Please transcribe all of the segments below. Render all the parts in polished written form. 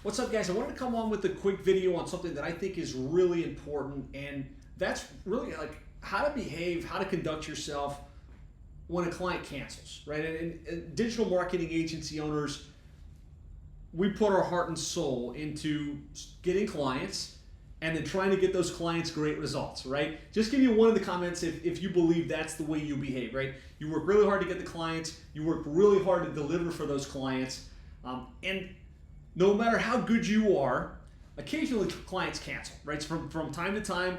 What's up, guys? I wanted to come on with a quick video on something that I think is really important, and that's really like how to behave, how to conduct yourself when a client cancels, right? And digital marketing agency owners, we put our heart and soul into getting clients and then trying to get those clients great results, right? Just give me one in the comments if you believe that's the way you behave, right? You work really hard to get the clients, you work really hard to deliver for those clients, and no matter how good you are, occasionally clients cancel, right? So from time to time,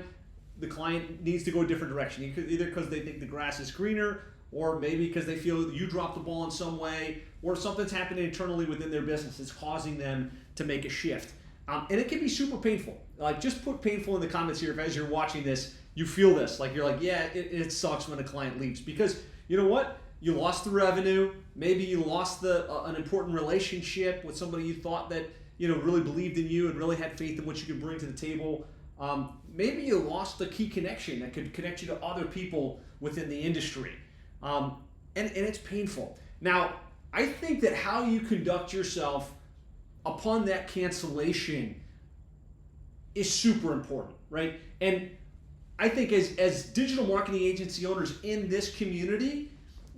the client needs to go a different direction, either because they think the grass is greener, or maybe because they feel you dropped the ball in some way, or something's happening internally within their business that's causing them to make a shift. And it can be super painful. Like, just put painful in the comments here if as you're watching this, you feel this. Like, you're like, yeah, it sucks when a client leaves. Because you know what? You lost the revenue. Maybe you lost an important relationship with somebody you thought that really believed in you and really had faith in what you could bring to the table. Maybe you lost the key connection that could connect you to other people within the industry. And it's painful. Now, I think that how you conduct yourself upon that cancellation is super important, right? And I think as digital marketing agency owners in this community,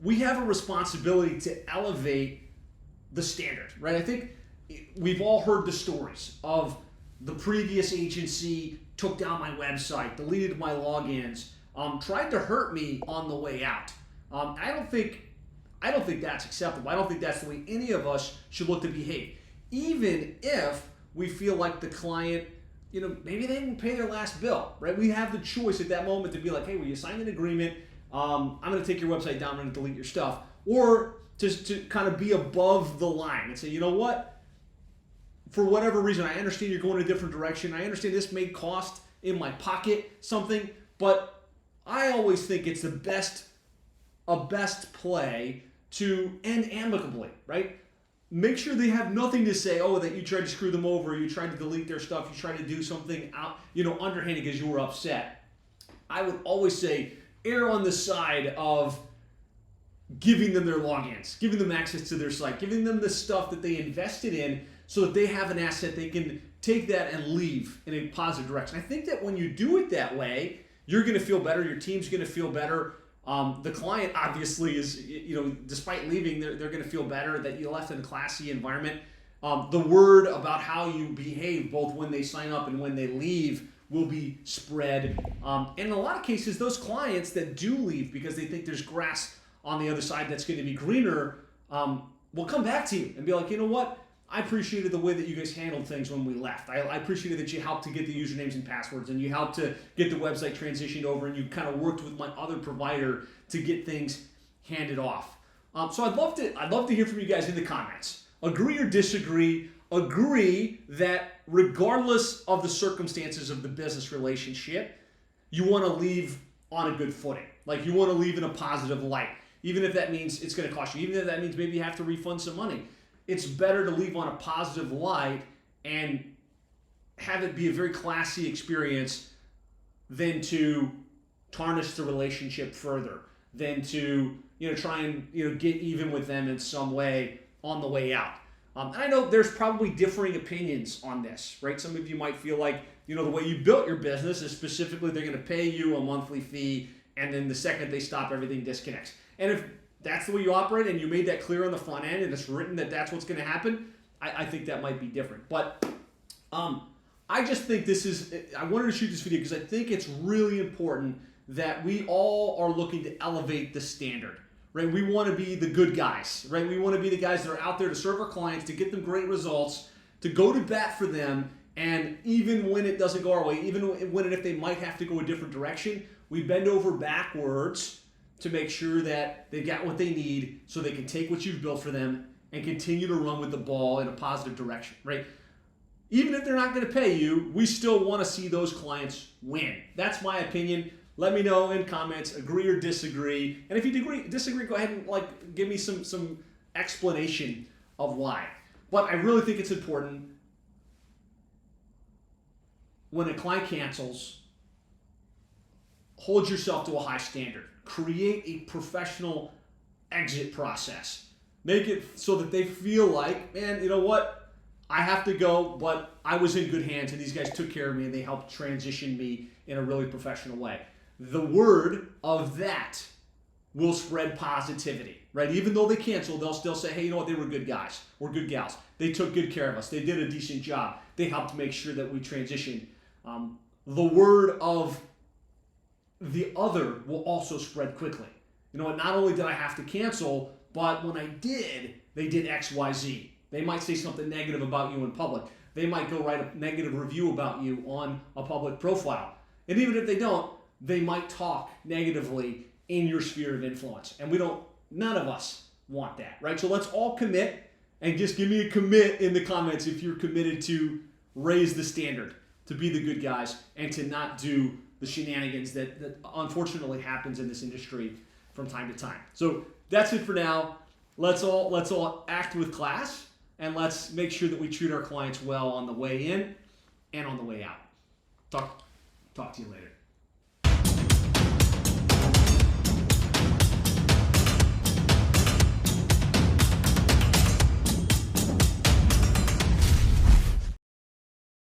we have a responsibility to elevate the standard, right? I think we've all heard the stories of the previous agency took down my website, deleted my logins, tried to hurt me on the way out. I don't think that's acceptable. I don't think that's the way any of us should look to behave. Even if we feel like the client, maybe they didn't pay their last bill, right? We have the choice at that moment to be like, hey, well, you signed an agreement. I'm going to take your website down. I'm going to delete your stuff. Or to kind of be above the line and say, you know what? For whatever reason, I understand you're going a different direction. I understand this may cost in my pocket something, but I always think it's a best play to end amicably, right? Make sure they have nothing to say, oh, that you tried to screw them over, you tried to delete their stuff, you tried to do something out, underhanded because you were upset. I would always say, err on the side of giving them their logins, giving them access to their site, giving them the stuff that they invested in so that they have an asset they can take that and leave in a positive direction. I think that when you do it that way, you're going to feel better, your team's going to feel better. The client obviously is, despite leaving, they're going to feel better that you left in a classy environment. The word about how you behave, both when they sign up and when they leave, will be spread. And in a lot of cases, those clients that do leave because they think there's grass on the other side that's going to be greener, will come back to you and be like, you know what? I appreciated the way that you guys handled things when we left. I appreciated that you helped to get the usernames and passwords, and you helped to get the website transitioned over, and you kind of worked with my other provider to get things handed off. So I'd love to hear from you guys in the comments. Agree or disagree? Agree that regardless of the circumstances of the business relationship, you want to leave on a good footing. Like, you want to leave in a positive light, even if that means it's going to cost you, even if that means maybe you have to refund some money. It's better to leave on a positive light and have it be a very classy experience than to tarnish the relationship further, than to try and get even with them in some way on the way out. And I know there's probably differing opinions on this, right? Some of you might feel like the way you built your business is specifically they're going to pay you a monthly fee, and then the second they stop, everything disconnects. And if that's the way you operate and you made that clear on the front end and it's written that that's what's going to happen, I think that might be different. But I just think I wanted to shoot this video because I think it's really important that we all are looking to elevate the standard, right? We want to be the good guys, right? We want to be the guys that are out there to serve our clients, to get them great results, to go to bat for them. And even when it doesn't go our way, even when and if they might have to go a different direction, we bend over backwards to make sure that they got what they need so they can take what you've built for them and continue to run with the ball in a positive direction, right? Even if they're not going to pay you, we still want to see those clients win. That's my opinion. Let me know in comments, agree or disagree. And if you disagree, go ahead and give me some explanation of why. But I really think it's important when a client cancels, hold yourself to a high standard. Create a professional exit process. Make it so that they feel like, man, you know what? I have to go, but I was in good hands, and these guys took care of me, and they helped transition me in a really professional way. The word of that will spread positivity, right? Even though they cancel, they'll still say, hey, you know what? They were good guys or good gals. They took good care of us. They did a decent job. They helped make sure that we transitioned. The word of the other will also spread quickly. You know what? Not only did I have to cancel, but when I did, they did X, Y, Z. They might say something negative about you in public. They might go write a negative review about you on a public profile. And even if they don't, they might talk negatively in your sphere of influence. And none of us want that, right? So let's all commit, and just give me a commit in the comments if you're committed to raise the standard, to be the good guys, and to not do the shenanigans that unfortunately happens in this industry from time to time. So that's it for now. Let's all act with class, and let's make sure that we treat our clients well on the way in and on the way out. Talk to you later.